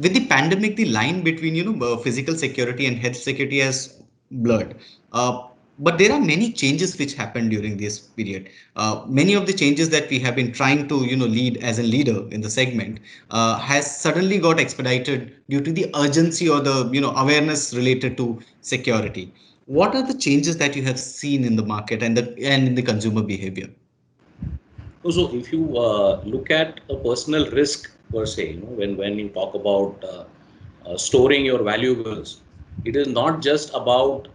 with the pandemic, the line between physical security and health security has blurred. But there are many changes which happened during this period. Many of the changes that we have been trying to lead as a leader in the segment has suddenly got expedited due to the urgency or the awareness related to security. What are the changes that you have seen in the market and in the consumer behavior? So if you look at a personal risk per se, when you talk about storing your valuables, it is not just about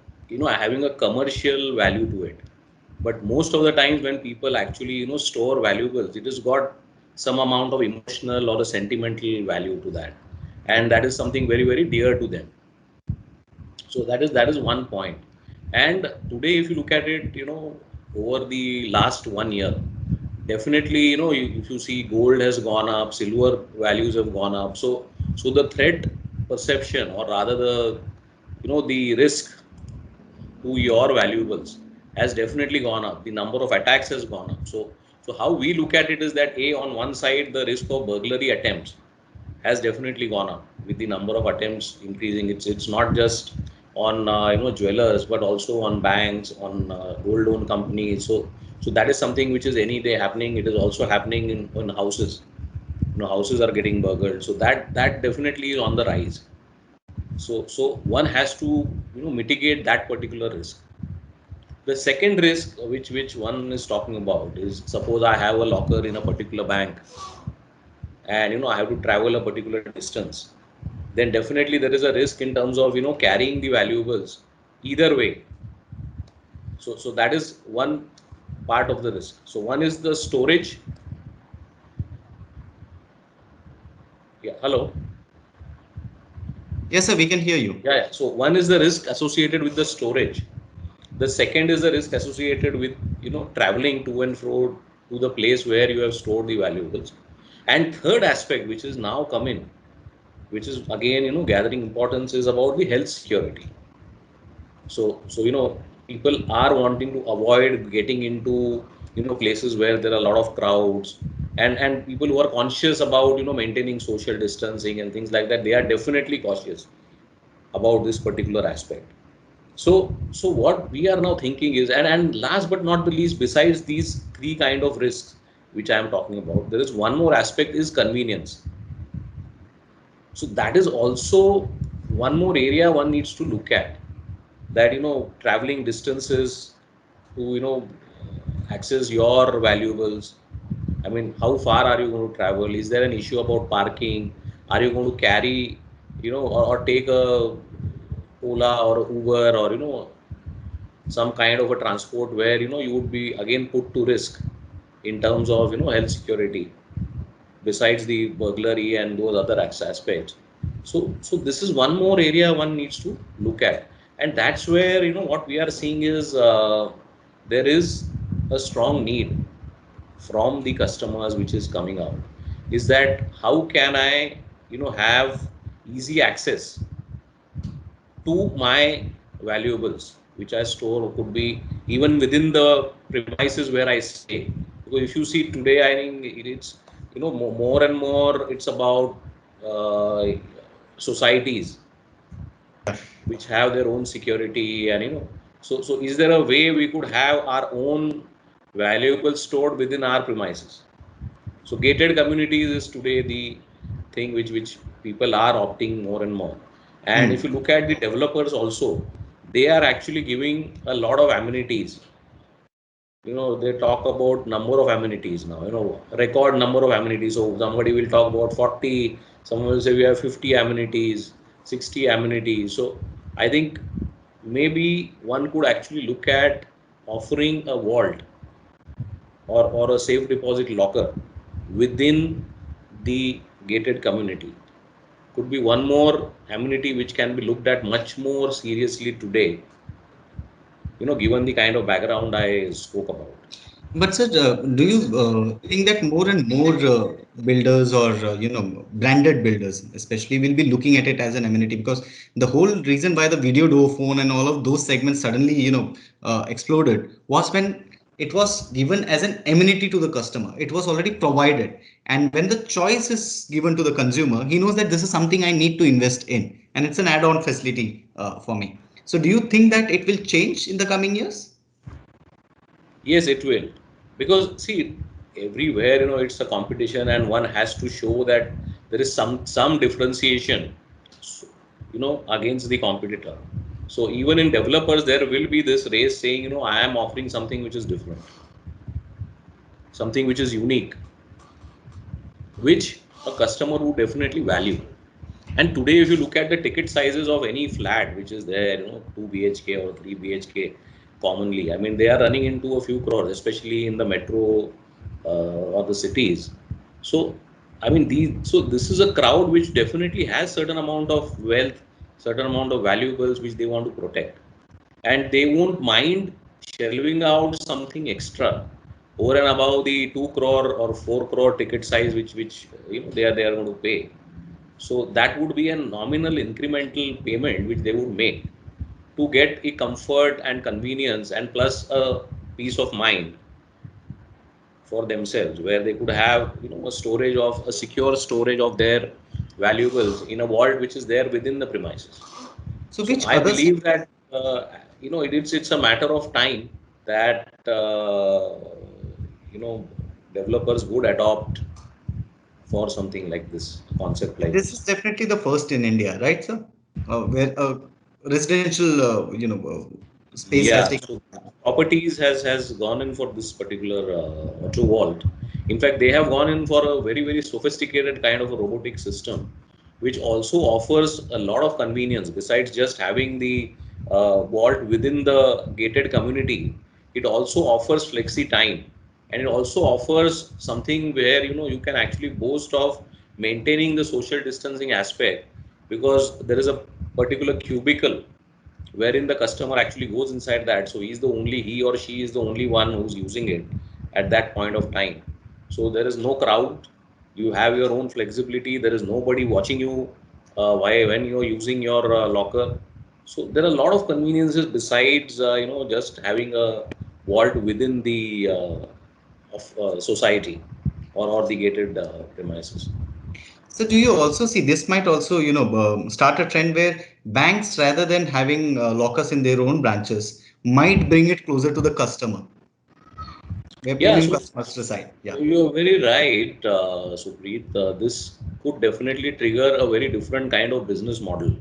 having a commercial value to it, but most of the times when people actually store valuables, it has got some amount of emotional or a sentimental value to that, and that is something very very dear to them. So that is one point. And today, if you look at it, over the last 1 year, definitely, if you see gold has gone up, silver values have gone up. So the threat perception, or rather the risk to your valuables has definitely gone up. The number of attacks has gone up. So how we look at it is that on one side, the risk of burglary attempts has definitely gone up with the number of attempts increasing. It's not just on jewelers, but also on banks, on gold loan companies. So that is something which is any day happening. It is also happening in houses. Houses are getting burgled. So that definitely is on the rise. So one has to mitigate that particular risk. The second risk which one is talking about is, suppose I have a locker in a particular bank, and I have to travel a particular distance, then definitely there is a risk in terms of carrying the valuables either way. So that is one part of the risk. So one is the storage. Yeah, hello. Yes, sir, we can hear you. Yeah, yeah. So one is the risk associated with the storage. The second is the risk associated with traveling to and fro to the place where you have stored the valuables. And third aspect which is now coming, which is again gathering importance, is about the health security. So people are wanting to avoid getting into places where there are a lot of crowds, and people who are conscious about maintaining social distancing and things like that, they are definitely cautious about this particular aspect. So what we are now thinking is, and last but not the least, besides these three kind of risks which I am talking about, there is one more aspect, is convenience. So that is also one more area one needs to look at, that traveling distances to access your valuables. I mean, how far are you going to travel? Is there an issue about parking? Are you going to carry or take a Ola or Uber, or some kind of a transport where you would be again put to risk in terms of health security, besides the burglary and those other aspects. So this is one more area one needs to look at. And that's where what we are seeing is, there is a strong need from the customers which is coming out, is that how can I have easy access to my valuables which I store, could be even within the premises where I stay. Because if you see today, I think it's more and more it's about uh, societies which have their own security, and so is there a way we could have our own valuables stored within our premises? So gated communities is today the thing which people are opting more and more. And if you Hmm. look at the developers also, they are actually giving a lot of amenities. They talk about number of amenities now, record number of amenities. So somebody will talk about 40, someone will say we have 50 amenities, 60 amenities. So I think maybe one could actually look at offering a vault, or a safe deposit locker within the gated community. Could be one more amenity which can be looked at much more seriously today, given the kind of background I spoke about. But sir, do you think that more and more builders or branded builders, especially, will be looking at it as an amenity? Because the whole reason why the video door phone and all of those segments suddenly exploded was when It was given as an amenity to the customer. It was already provided. And when the choice is given to the consumer, he knows that this is something I need to invest in. And it's an add-on facility for me. So do you think that it will change in the coming years? Yes, it will. Because see, everywhere, it's a competition and one has to show that there is some differentiation, against the competitor. So even in developers, there will be this race saying, I am offering something which is different, something which is unique, which a customer would definitely value. And today, if you look at the ticket sizes of any flat which is there, 2 BHK or 3 BHK commonly, I mean, they are running into a few crores, especially in the metro or the cities. So, I mean, so this is a crowd which definitely has certain amount of wealth, certain amount of valuables which they want to protect. And they won't mind shelving out something extra over and above the 2 crore or 4 crore ticket size which they are going to pay. So that would be a nominal incremental payment which they would make to get a comfort and convenience and plus a peace of mind for themselves, where they could have a storage of a secure storage of their valuables in a vault which is there within the premises. So So which I other believe that it's a matter of time that you know developers would adopt for something like this, a concept like This is this. definitely the first in India, right, sir? Where residential, space has Yeah, taken. so properties has gone in for this particular auto vault. In fact, they have gone in for a very sophisticated kind of a robotic system, which also offers a lot of convenience. Besides just having the vault within the gated community, it also offers flexi time, and it also offers something where you can actually boast of maintaining the social distancing aspect, because there is a particular cubicle wherein the customer actually goes inside that. So he or she is the only one who's using it at that point of time. So there is no crowd. You have your own flexibility. There is nobody watching you why when you're using your locker. So there are a lot of conveniences besides just having a vault within the of society or the gated premises. So do you also see this might also, start a trend where banks, rather than having lockers in their own branches, might bring it closer to the customer, where Yeah, premium so customers reside. Yeah. you're very right, Supreet. This could definitely trigger a very different kind of business model,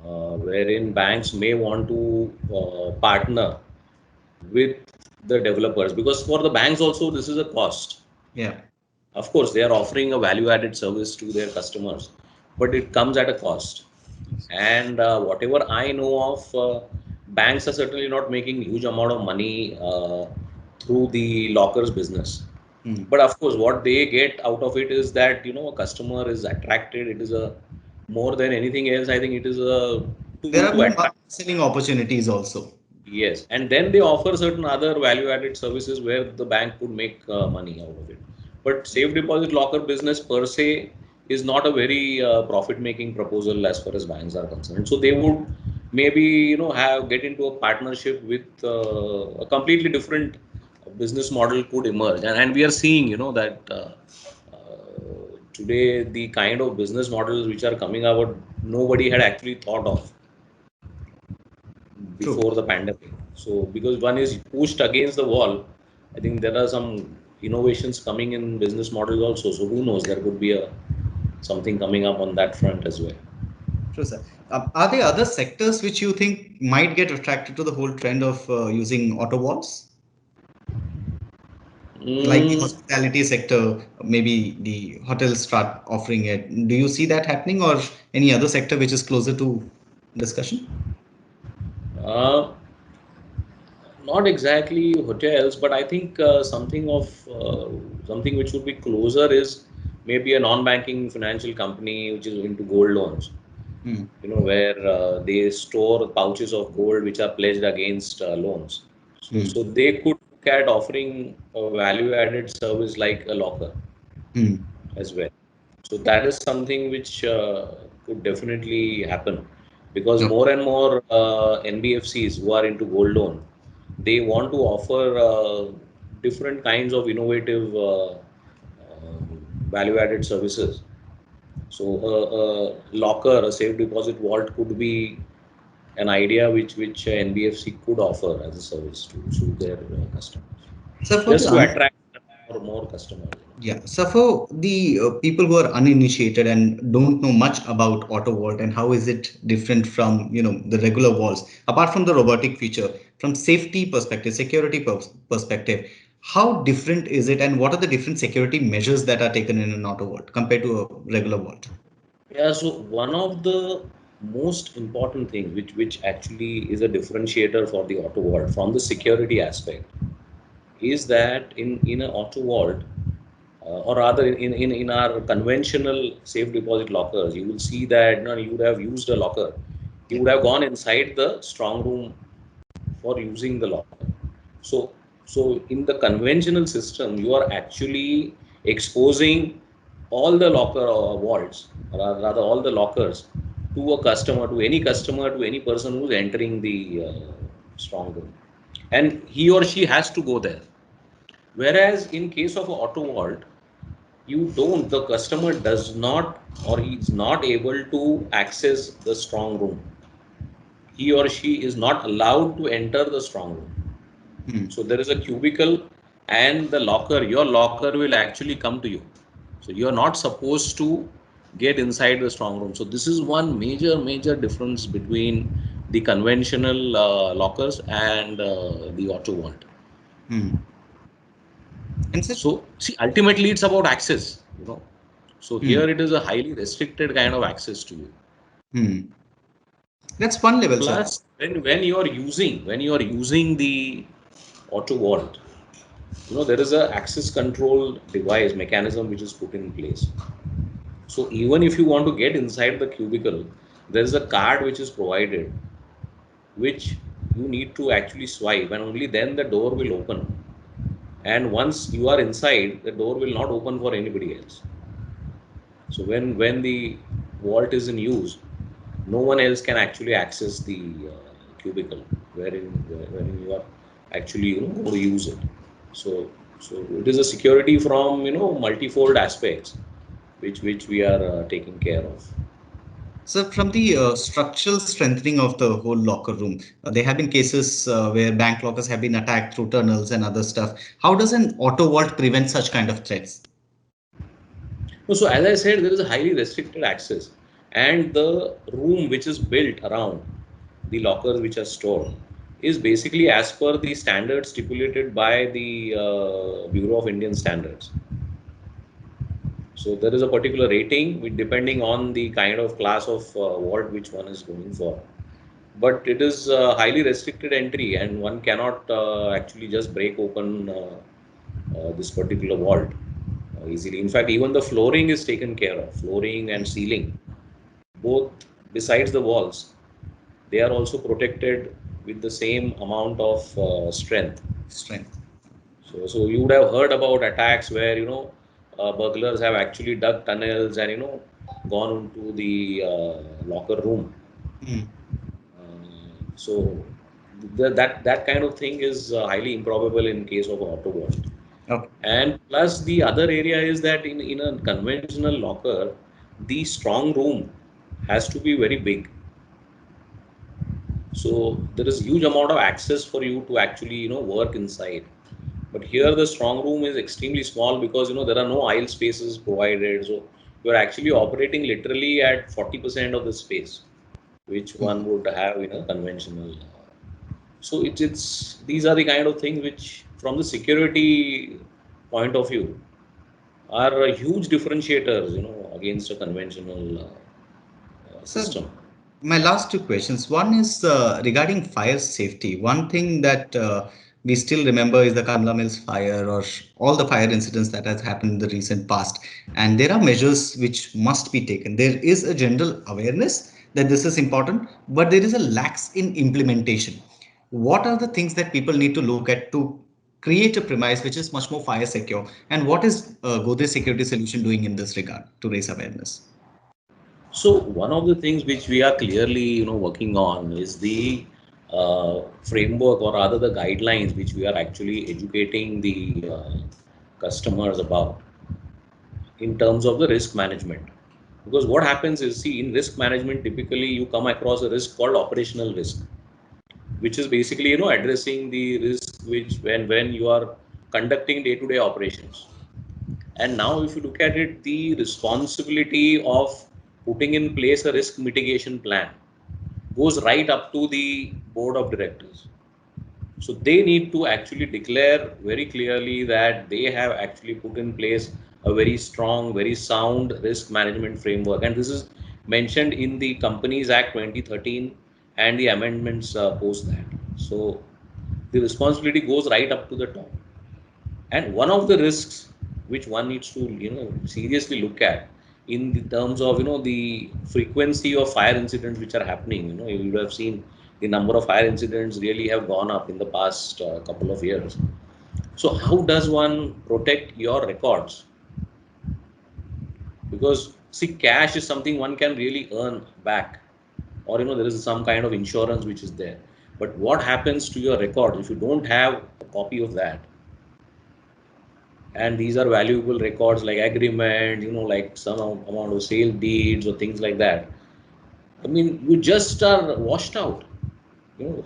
wherein banks may want to partner with the developers, because for the banks also this is a cost. Yeah. Of course, they are offering a value-added service to their customers, but it comes at a cost. And whatever I know of, banks are certainly not making huge amount of money through the lockers business. Hmm. But of course, what they get out of it is that a customer is attracted. It is a more than anything else. I think it is a There tool are to more attract. selling opportunities also. Yes, and then they offer certain other value-added services where the bank could make money out of it. But safe deposit locker business per se is not a very profit-making proposal as far as banks are concerned. So they would maybe have get into a partnership with a completely different business model could emerge, and we are seeing that today the kind of business models which are coming out nobody had actually thought of True. before the pandemic. So because one is pushed against the wall, I think there are some innovations coming in business models also. So who knows, there could be a something coming up on that front as well. True, sir. Are there other sectors which you think might get attracted to the whole trend of using auto walls? Like the Mm, hospitality sector, maybe the hotels start offering it. Do you see that happening, or any other sector which is closer to discussion? uh, Not exactly hotels, but I think something which would be closer is maybe a non-banking financial company which is into gold loans. Hmm. Where they store pouches of gold which are pledged against loans. So, Hmm. so they could look at offering a value-added service like a locker Hmm. as well. So that is something which could definitely happen, because Okay. more and more NBFCs who are into gold loan, they want to offer different kinds of innovative value-added services. So a locker, a safe deposit vault could be an idea which NBFC could offer as a service to their customers, So for just the to attract more customers. yeah, so for the people who are uninitiated and don't know much about auto vault and how is it different from the regular vaults, apart from the robotic feature, from safety perspective, security perspective, how different is it, and what are the different security measures that are taken in an auto vault compared to a regular vault? Yeah, so one of the most important things which actually is a differentiator for the auto vault from the security aspect is that in an auto vault, or rather in our conventional safe deposit lockers, you will see that you would have used a locker, you Yeah. would have gone inside the strong room for using the locker. So, so in the conventional system, you are actually exposing all the locker vaults, or rather all the lockers, to a customer, to any customer, to any person who's entering the strong room, and he or she has to go there. Whereas in case of auto vault, you don't. The customer does not, or he is not able to access the strong room. He or she is not allowed to enter the strong room. Hmm. So there is a cubicle, and the locker, your locker will actually come to you. So you are not supposed to get inside the strong room. So this is one major difference between the conventional lockers and the auto vault. Hmm. And so, So see, ultimately it's about access. So hmm. here it is a highly restricted kind of access to you. Hmm. That's one level, sir. Plus, when you are using the auto vault, there is a access control device mechanism which is put in place. So even if you want to get inside the cubicle, there is a card which is provided, which you need to actually swipe, and only then the door will open. And once you are inside, the door will not open for anybody else. So when the vault is in use, no one else can actually access the cubicle wherein you are actually going to use it. So it is a security from multifold aspects which we are taking care of. So, from the structural strengthening of the whole locker room, there have been cases where bank lockers have been attacked through tunnels and other stuff. How does an auto vault prevent such kind of threats? So as I said, there is a highly restricted access, and the room which is built around the lockers which are stored is basically as per the standards stipulated by the Bureau of Indian Standards. So there is a particular rating with depending on the kind of class of vault which one is going for. But it is highly restricted entry, and one cannot actually just break open this particular vault easily. In fact, even the flooring is taken care of. Flooring and ceiling, both besides the walls, they are also protected with the same amount of strength. Strength. So you would have heard about attacks where burglars have actually dug tunnels and gone into the locker room. Hmm. So that kind of thing is highly improbable in case of auto vault. Okay. And plus the other area is that in a conventional locker, the strong room has to be very big. So there is huge amount of access for you to actually work inside. But here the strong room is extremely small because there are no aisle spaces provided. So you are actually operating literally at 40% of the space which Hmm. one would have in a conventional. So it's these are the kind of things which, from the security point of view, are huge differentiators, against a conventional So, system. my last two questions. One is regarding fire safety. One thing that we still remember is the Kamla Mills fire or all the fire incidents that has happened in the recent past. And there are measures which must be taken. There is a general awareness that this is important, but there is a lax in implementation. What are the things that people need to look at to create a premise which is much more fire secure? And what is Godrej Security Solution doing in this regard to raise awareness? So one of the things which we are clearly, working on is the framework, or rather the guidelines which we are actually educating the customers about in terms of the risk management. Because what happens is, see, in risk management, typically you come across a risk called operational risk, which is basically, addressing the risk which when you are conducting day-to-day operations. And now if you look at it, the responsibility of putting in place a risk mitigation plan goes right up to the board of directors. So they need to actually declare very clearly that they have actually put in place a very strong, very sound risk management framework. And this is mentioned in the Companies Act 2013 and the amendments post that. So the responsibility goes right up to the top. And one of the risks which one needs to, seriously look at in the terms of, the frequency of fire incidents which are happening. You would have seen the number of fire incidents really have gone up in the past couple of years. So how does one protect your records? Because see, cash is something one can really earn back, or there is some kind of insurance which is there. But what happens to your record if you don't have a copy of that? And these are valuable records like agreement, like some amount of sale deeds or things like that. I mean, you just are washed out.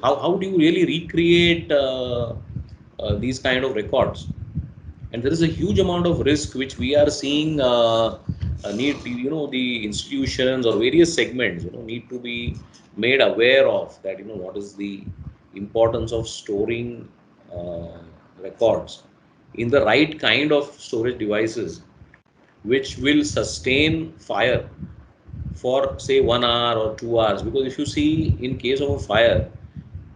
How do you really recreate these kind of records? And there is a huge amount of risk which we are seeing need, the institutions or various segments, need to be made aware of that, what is the importance of storing uh, records in the right kind of storage devices which will sustain fire for say 1 hour or 2 hours. Because if you see, in case of a fire,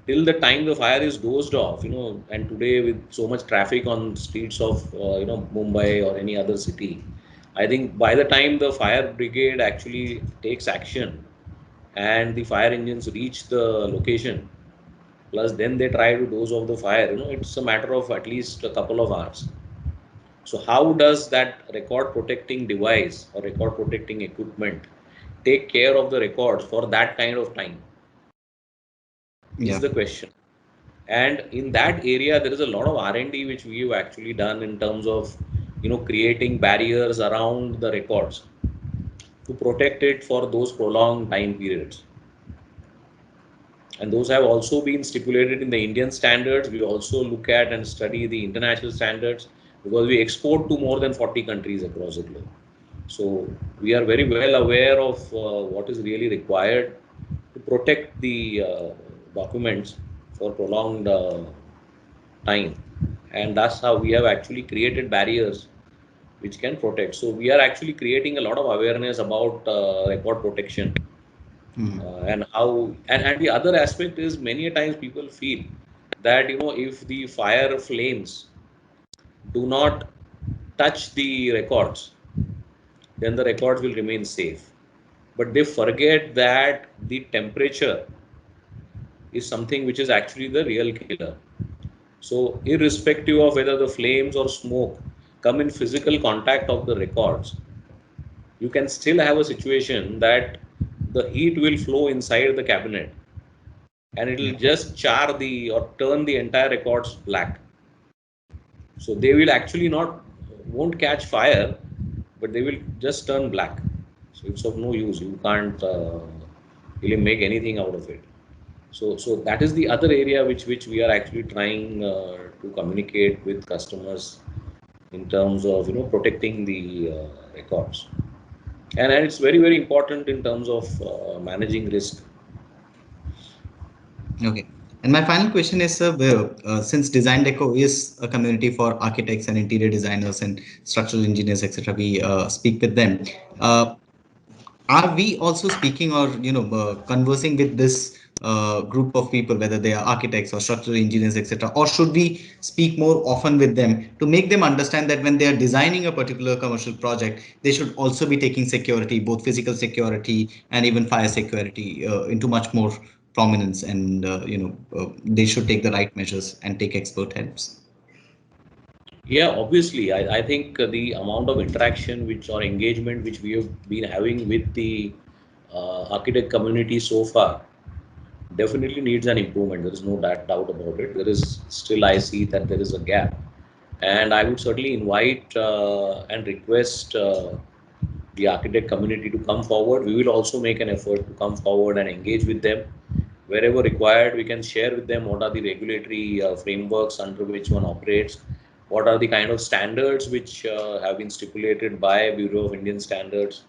till the time the fire is dozed off, and today with so much traffic on streets of Mumbai or any other city, I think by the time the fire brigade actually takes action and the fire engines reach the location, plus then they try to doze off the fire, it's a matter of at least a couple of hours. So how does that record protecting device or record protecting equipment take care of the records for that kind of time is Yeah. the question. And in that area there is a lot of R&D which we've actually done in terms of creating barriers around the records to protect it for those prolonged time periods. And those have also been stipulated in the Indian standards. We also look at and study the international standards because we export to more than 40 countries across the globe. So we are very well aware of what is really required to protect the documents for prolonged time. And that's how we have actually created barriers which can protect. So we are actually creating a lot of awareness about record protection Mhm. and how. And the other aspect is, many a times people feel that if the fire flames do not touch the records, then the records will remain safe. But they forget that the temperature is something which is actually the real killer. So, irrespective of whether the flames or smoke come in physical contact of the records, you can still have a situation that the heat will flow inside the cabinet and it will Yeah. just char the or turn the entire records black. So they will actually not won't catch fire, but they will just turn black. So it's of no use. You can't really make anything out of it. So that is the other area which we are actually trying to communicate with customers in terms of protecting the records, and it's very very important in terms of managing risk. Okay. And my final question is, since Design Deco is a community for architects and interior designers and structural engineers, etc., we speak with them. Uh, are we also speaking or conversing with this group of people, whether they are architects or structural engineers, etc., or should we speak more often with them to make them understand that when they are designing a particular commercial project, they should also be taking security, both physical security and even fire security, into much more prominence, and they should take the right measures and take expert helps. Yeah, obviously, I think the amount of interaction which or engagement which we have been having with the architect community so far definitely needs an improvement. There is no doubt about it. There is still, I see that there is a gap, and I would certainly invite and request the architect community to come forward. We will also make an effort to come forward and engage with them wherever required. We can share with them what are the regulatory frameworks under which one operates, what are the kind of standards which have been stipulated by Bureau of Indian Standards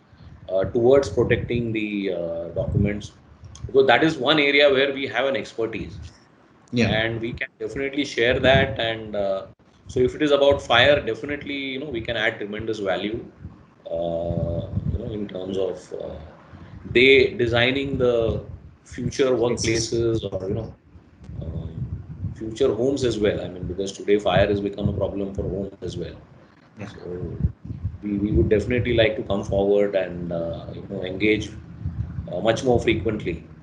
towards protecting the documents, because that is one area where we have an expertise Yeah. and we can definitely share that. And so if it is about fire, definitely, we can add tremendous value, in terms of they designing the future Exist. workplaces, or um, future homes as well. I mean, because today fire has become a problem for homes as well. Yeah. So we would definitely like to come forward and engage much more frequently